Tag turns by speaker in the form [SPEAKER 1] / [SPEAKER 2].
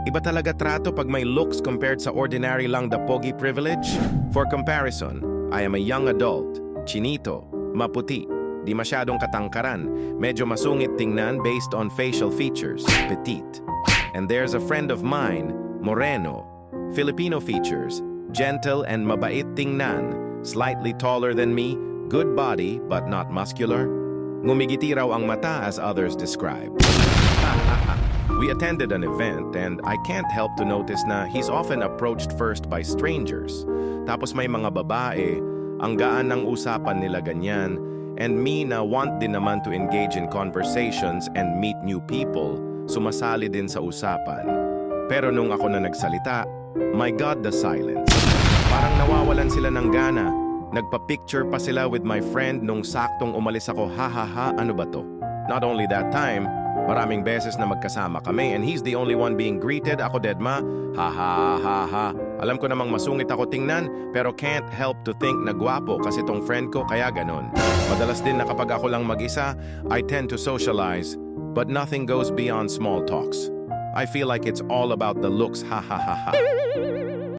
[SPEAKER 1] Iba talaga trato pag may looks compared sa ordinary lang the pogi privilege. For comparison, I am a young adult, chinito, maputi, di masyadong katangkaran, medyo masungit tingnan based on facial features, petite. And there's a friend of mine, moreno, Filipino features, gentle and mabait tingnan, slightly taller than me, good body but not muscular. Ngumigiti raw ang mata as others describe. We attended an event and I can't help to notice na he's often approached first by strangers. Tapos may mga babae, ang gaan ng usapan nila ganyan, and me na want din naman to engage in conversations and meet new people, sumasali din sa usapan. Pero nung ako na nagsalita, my God, the silence. Parang nawawalan sila ng gana. Nagpa-picture pa sila with my friend nung saktong umalis ako, ha ha ha, ano ba to? Not only that time, maraming beses na magkasama kami and he's the only one being greeted. Ako dedma, ha ha ha ha. Alam ko namang masungit ako tingnan, pero can't help to think na gwapo kasi tong friend ko kaya ganon. Madalas din na kapag ako lang mag-isa, I tend to socialize, but nothing goes beyond small talks. I feel like it's all about the looks, ha ha ha ha.